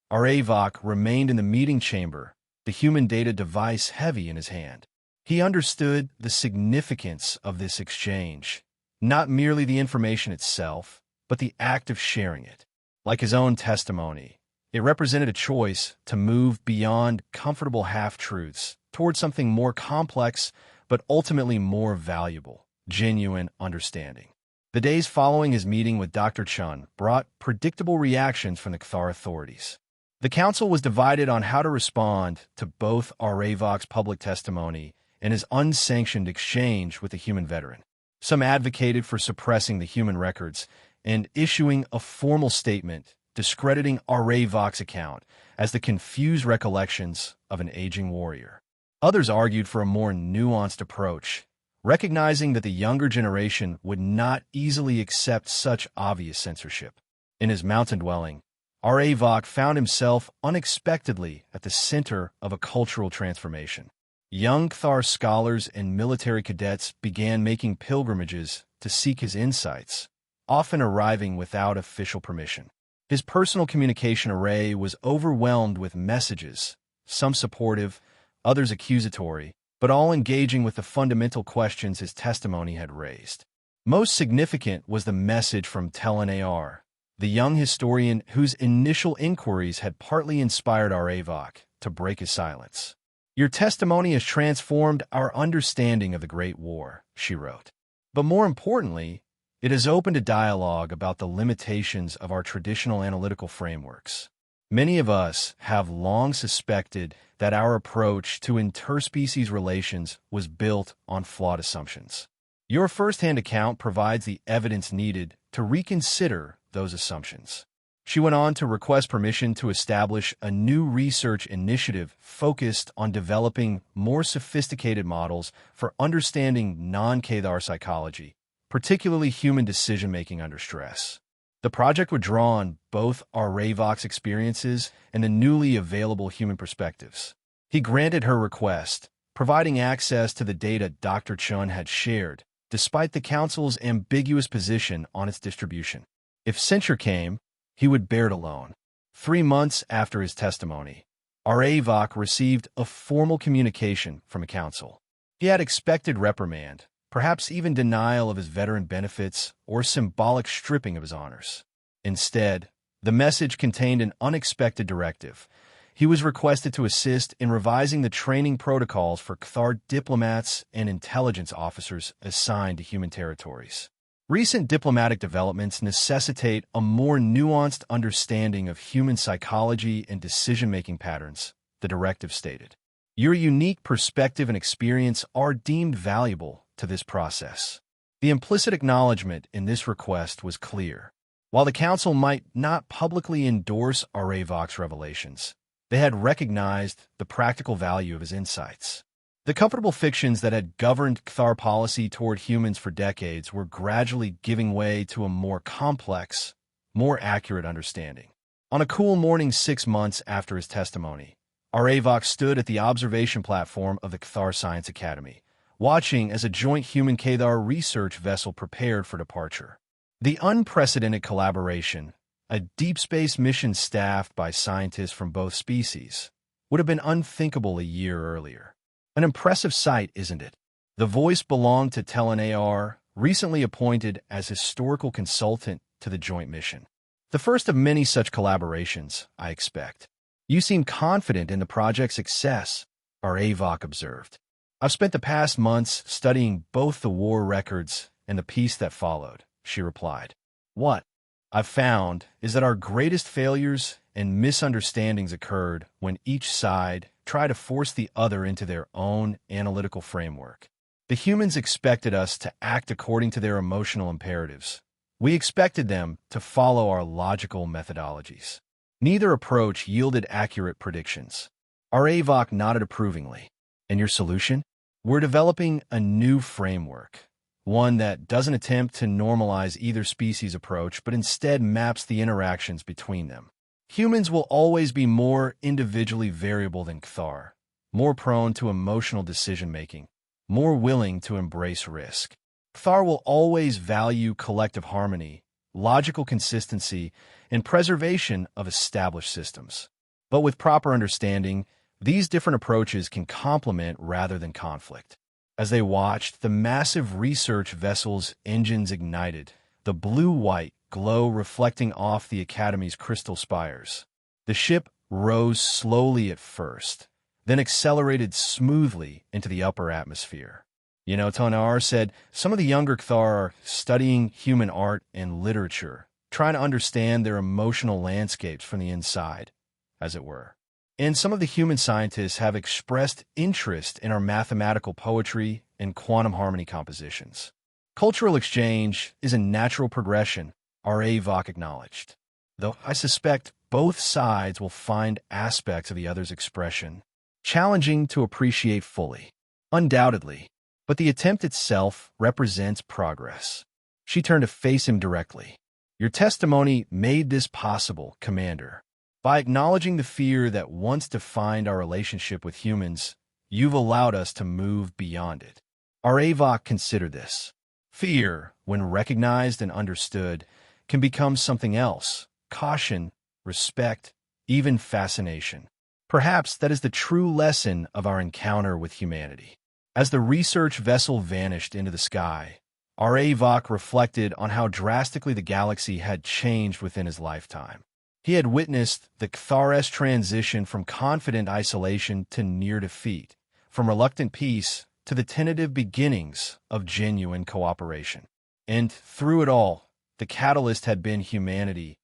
our Avok remained in the meeting chamber, the human data device heavy in his hand. He understood the significance of this exchange, not merely the information itself, but the act of sharing it. Like his own testimony, it represented a choice to move beyond comfortable half-truths toward something more complex, but ultimately more valuable, genuine understanding. The days following his meeting with Dr. Chun brought predictable reactions from the Cathar authorities. The council was divided on how to respond to both our Avok's public testimony and his unsanctioned exchange with the human veteran. Some advocated for suppressing the human records and issuing a formal statement discrediting our Avok's account as the confused recollections of an aging warrior. Others argued for a more nuanced approach, recognizing that the younger generation would not easily accept such obvious censorship. In his mountain dwelling, R.A. Vach found himself unexpectedly at the center of a cultural transformation. Young Cathar scholars and military cadets began making pilgrimages to seek his insights, often arriving without official permission. His personal communication array was overwhelmed with messages, some supportive, others accusatory, but all engaging with the fundamental questions his testimony had raised. Most significant was the message from Telen Ar, the young historian whose initial inquiries had partly inspired R.A. Vach to break his silence. "Your testimony has transformed our understanding of the Great War," she wrote. "But more importantly, it has opened a dialogue about the limitations of our traditional analytical frameworks. Many of us have long suspected that our approach to interspecies relations was built on flawed assumptions. Your first-hand account provides the evidence needed to reconsider those assumptions." She went on to request permission to establish a new research initiative focused on developing more sophisticated models for understanding non-Cathar psychology, particularly human decision-making under stress. The project would draw on both R.A. Vach's experiences and the newly available human perspectives. He granted her request, providing access to the data Dr. Chun had shared, despite the Council's ambiguous position on its distribution. If censure came, he would bear it alone. 3 months after his testimony, R.A. Vach received a formal communication from a council. He had expected reprimand, perhaps even denial of his veteran benefits or symbolic stripping of his honors. Instead, the message contained an unexpected directive. He was requested to assist in revising the training protocols for Cathar diplomats and intelligence officers assigned to human territories. Recent diplomatic developments necessitate a more nuanced understanding of human psychology and decision-making patterns, the directive stated. Your unique perspective and experience are deemed valuable to this process. The implicit acknowledgement in this request was clear. While the Council might not publicly endorse R.A. Vach's revelations, they had recognized the practical value of his insights. The comfortable fictions that had governed Cathar policy toward humans for decades were gradually giving way to a more complex, more accurate understanding. On a cool morning 6 months after his testimony, R.A. Vach stood at the observation platform of the Cathar Science Academy, watching as a joint human-Cathar research vessel prepared for departure. The unprecedented collaboration, a deep space mission staffed by scientists from both species, would have been unthinkable a year earlier. An impressive sight, isn't it? The voice belonged to Telen Ar, recently appointed as historical consultant to the joint mission. The first of many such collaborations, I expect. You seem confident in the project's success, R.A. Vach observed. I've spent the past months studying both the war records and the peace that followed, she replied. What I've found is that our greatest failures and misunderstandings occurred when each side tried to force the other into their own analytical framework. The humans expected us to act according to their emotional imperatives. We expected them to follow our logical methodologies. Neither approach yielded accurate predictions. R.A. Vach nodded approvingly. And your solution? We're developing a new framework, one that doesn't attempt to normalize either species' approach, but instead maps the interactions between them. Humans will always be more individually variable than Cathar, more prone to emotional decision-making, more willing to embrace risk. Cathar will always value collective harmony, logical consistency, and preservation of established systems. But with proper understanding, these different approaches can complement rather than conflict. As they watched, the massive research vessel's engines ignited, the blue-white glow reflecting off the Academy's crystal spires. The ship rose slowly at first, then accelerated smoothly into the upper atmosphere. Tonar said some of the younger Cathar are studying human art and literature, trying to understand their emotional landscapes from the inside, as it were. And some of the human scientists have expressed interest in our mathematical poetry and quantum harmony compositions. Cultural exchange is a natural progression, R.A. Vach acknowledged, though I suspect both sides will find aspects of the other's expression challenging to appreciate fully. Undoubtedly, but the attempt itself represents progress. She turned to face him directly. Your testimony made this possible, Commander. By acknowledging the fear that once defined our relationship with humans, you've allowed us to move beyond it. Our Avok considered this. Fear, when recognized and understood, can become something else: caution, respect, even fascination. Perhaps that is the true lesson of our encounter with humanity. As the research vessel vanished into the sky, our Avok reflected on how drastically the galaxy had changed within his lifetime. He had witnessed the Kthar's transition from confident isolation to near defeat, from reluctant peace to the tentative beginnings of genuine cooperation. And through it all, the catalyst had been humanity,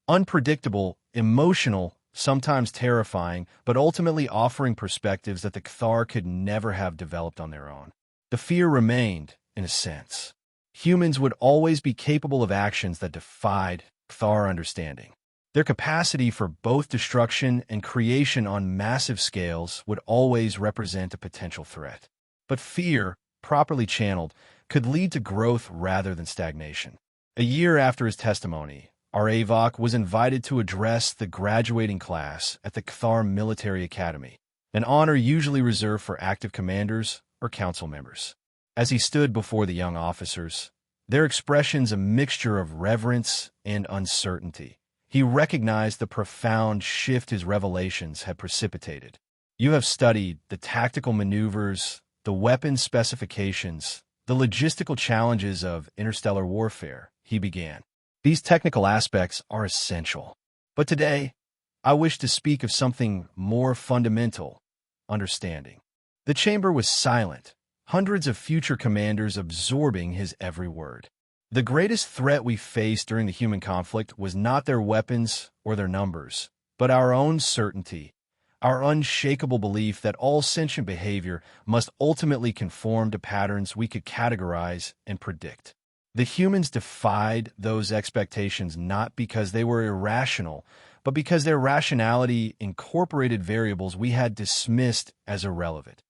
unpredictable, emotional, sometimes terrifying, but ultimately offering perspectives that the Kthar could never have developed on their own. The fear remained, in a sense. Humans would always be capable of actions that defied Kthar understanding. Their capacity for both destruction and creation on massive scales would always represent a potential threat. But fear, properly channeled, could lead to growth rather than stagnation. A year after his testimony, our Avok was invited to address the graduating class at the Kthar Military Academy, an honor usually reserved for active commanders or council members. As he stood before the young officers, their expressions a mixture of reverence and uncertainty, he recognized the profound shift his revelations had precipitated. You have studied the tactical maneuvers, the weapon specifications, the logistical challenges of interstellar warfare, he began. These technical aspects are essential. But today, I wish to speak of something more fundamental: understanding. The chamber was silent, hundreds of future commanders absorbing his every word. The greatest threat we faced during the human conflict was not their weapons or their numbers, but our own certainty, our unshakable belief that all sentient behavior must ultimately conform to patterns we could categorize and predict. The humans defied those expectations not because they were irrational, but because their rationality incorporated variables we had dismissed as irrelevant: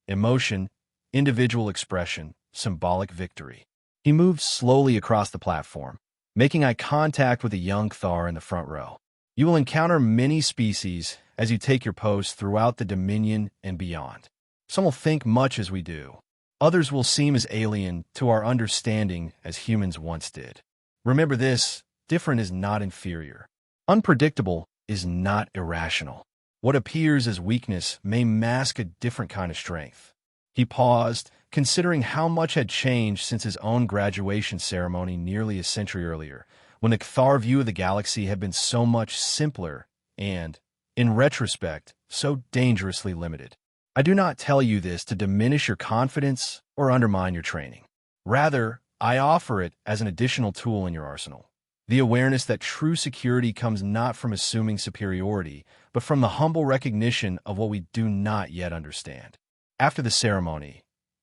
emotion, individual expression, symbolic victory. He moved slowly across the platform, making eye contact with a young Kthar in the front row. You will encounter many species as you take your post throughout the Dominion and beyond. Some will think much as we do. Others will seem as alien to our understanding as humans once did. Remember this: different is not inferior. Unpredictable is not irrational. What appears as weakness may mask a different kind of strength. He paused, considering how much had changed since his own graduation ceremony nearly a century earlier, when the Kthar view of the galaxy had been so much simpler and, in retrospect, so dangerously limited. I do not tell you this to diminish your confidence or undermine your training. Rather, I offer it as an additional tool in your arsenal. The awareness that true security comes not from assuming superiority, but from the humble recognition of what we do not yet understand. After the ceremony,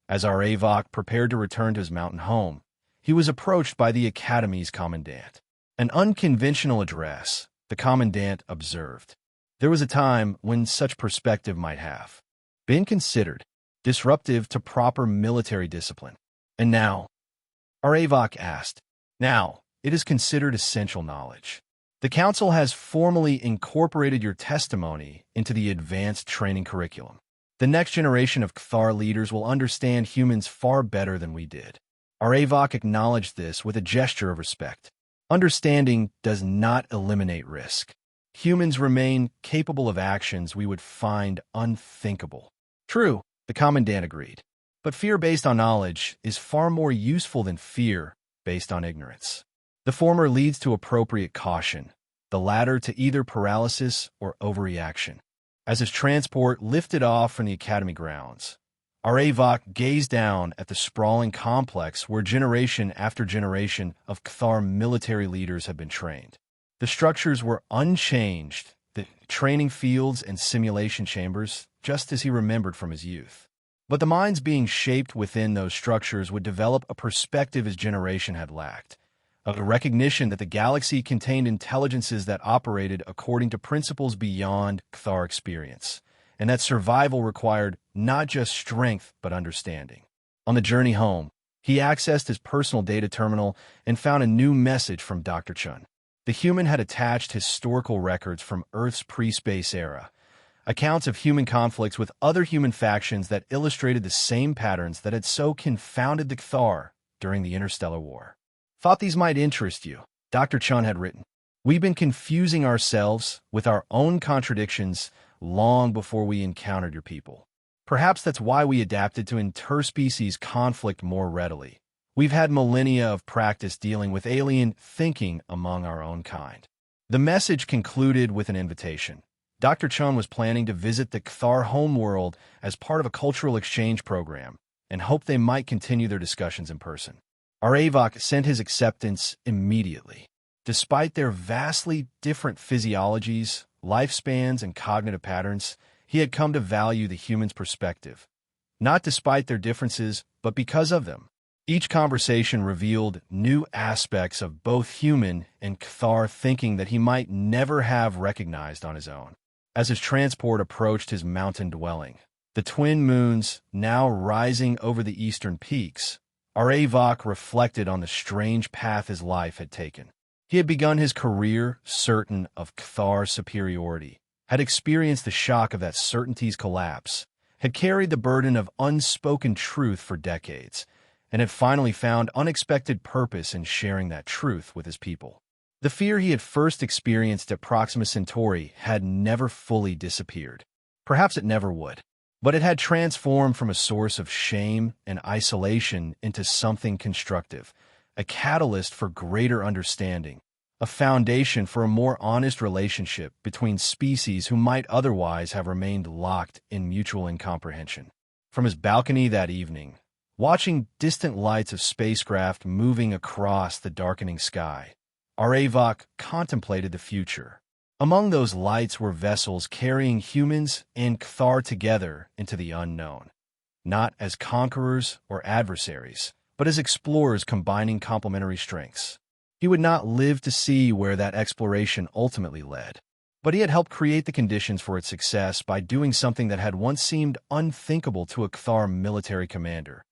as our Avok prepared to return to his mountain home, he was approached by the Academy's commandant. An unconventional address, the commandant observed. There was a time when such perspective might have been considered disruptive to proper military discipline. And now, our Avok asked, now, it is considered essential knowledge. The Council has formally incorporated your testimony into the advanced training curriculum. The next generation of Kthar leaders will understand humans far better than we did. Our Avok acknowledged this with a gesture of respect. Understanding does not eliminate risk. Humans remain capable of actions we would find unthinkable. True, the Commandant agreed. But fear based on knowledge is far more useful than fear based on ignorance. The former leads to appropriate caution, the latter to either paralysis or overreaction. As his transport lifted off from the Academy grounds, our Avok gazed down at the sprawling complex where generation after generation of Kthar military leaders had been trained. The structures were unchanged, the training fields and simulation chambers, just as he remembered from his youth. But the minds being shaped within those structures would develop a perspective his generation had lacked, a recognition that the galaxy contained intelligences that operated according to principles beyond Kthar experience, and that survival required not just strength but understanding. On the journey home, he accessed his personal data terminal and found a new message from Dr. Chun. The human had attached historical records from Earth's pre-space era, accounts of human conflicts with other human factions that illustrated the same patterns that had so confounded the Cathar during the Interstellar War. Thought these might interest you, Dr. Chun had written. We've been confusing ourselves with our own contradictions long before we encountered your people. Perhaps that's why we adapted to interspecies conflict more readily. We've had millennia of practice dealing with alien thinking among our own kind. The message concluded with an invitation. Dr. Chun was planning to visit the Cathar homeworld as part of a cultural exchange program and hoped they might continue their discussions in person. Aravok sent his acceptance immediately. Despite their vastly different physiologies, lifespans, and cognitive patterns, he had come to value the human's perspective, not despite their differences, but because of them. Each conversation revealed new aspects of both human and Cathar thinking that he might never have recognized on his own. As his transport approached his mountain dwelling, the twin moons now rising over the eastern peaks, Aravok reflected on the strange path his life had taken. He had begun his career certain of Cathar superiority, had experienced the shock of that certainty's collapse, had carried the burden of unspoken truth for decades, and had finally found unexpected purpose in sharing that truth with his people. The fear he had first experienced at Proxima Centauri had never fully disappeared. Perhaps it never would. But it had transformed from a source of shame and isolation into something constructive, a catalyst for greater understanding, a foundation for a more honest relationship between species who might otherwise have remained locked in mutual incomprehension. From his balcony that evening, watching distant lights of spacecraft moving across the darkening sky, Aravok contemplated the future. Among those lights were vessels carrying humans and Cathar together into the unknown, not as conquerors or adversaries, but as explorers combining complementary strengths. He would not live to see where that exploration ultimately led, but he had helped create the conditions for its success by doing something that had once seemed unthinkable to a Cathar military commander: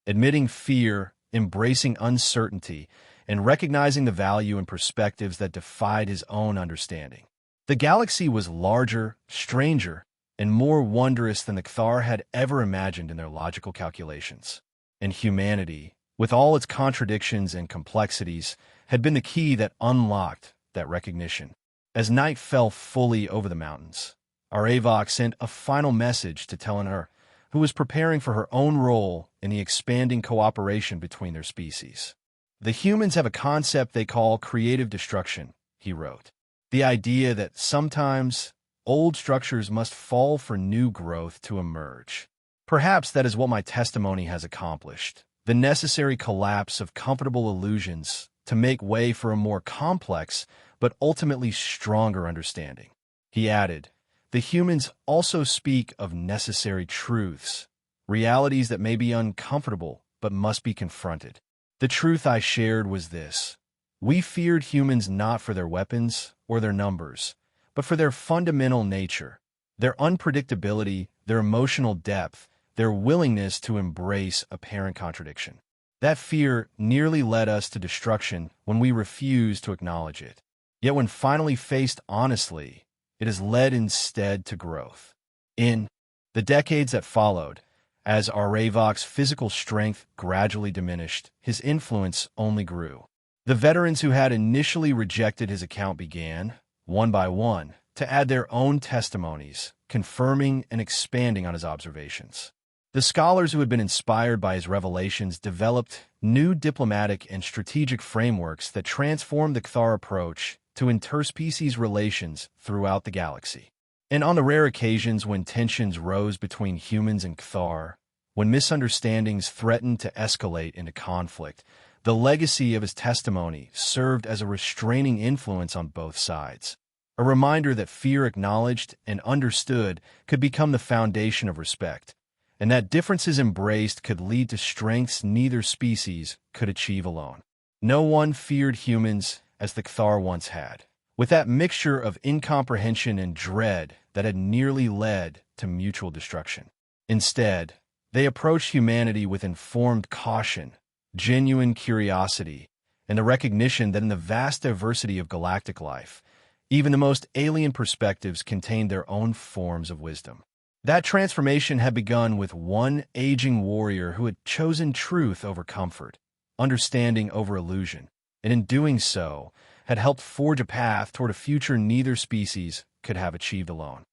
admitting fear, embracing uncertainty, and recognizing the value and perspectives that defied his own understanding. The galaxy was larger, stranger, and more wondrous than the Cathar had ever imagined in their logical calculations. And humanity, with all its contradictions and complexities, had been the key that unlocked that recognition. As night fell fully over the mountains, Aravok sent a final message to Teleanor, who was preparing for her own role in the expanding cooperation between their species. The humans have a concept they call creative destruction, he wrote. The idea that sometimes old structures must fall for new growth to emerge. Perhaps that is what my testimony has accomplished, the necessary collapse of comfortable illusions to make way for a more complex but ultimately stronger understanding. He added, the humans also speak of necessary truths, realities that may be uncomfortable but must be confronted. The truth I shared was this: we feared humans not for their weapons or their numbers, but for their fundamental nature, their unpredictability, their emotional depth, their willingness to embrace apparent contradiction. That fear nearly led us to destruction when we refused to acknowledge it. Yet when finally faced honestly, it has led instead to growth. In the decades that followed, as Aravok's physical strength gradually diminished, his influence only grew. The veterans who had initially rejected his account began, one by one, to add their own testimonies, confirming and expanding on his observations. The scholars who had been inspired by his revelations developed new diplomatic and strategic frameworks that transformed the Cathar approach to interspecies relations throughout the galaxy. And on the rare occasions when tensions rose between humans and Cathar, when misunderstandings threatened to escalate into conflict, the legacy of his testimony served as a restraining influence on both sides, a reminder that fear acknowledged and understood could become the foundation of respect, and that differences embraced could lead to strengths neither species could achieve alone. No one feared humans as the Cathar once had, with that mixture of incomprehension and dread that had nearly led to mutual destruction. Instead, They approached humanity with informed caution, genuine curiosity, and the recognition that in the vast diversity of galactic life, even the most alien perspectives contained their own forms of wisdom. That transformation had begun with one aging warrior who had chosen truth over comfort, understanding over illusion, and in doing so, had helped forge a path toward a future neither species could have achieved alone.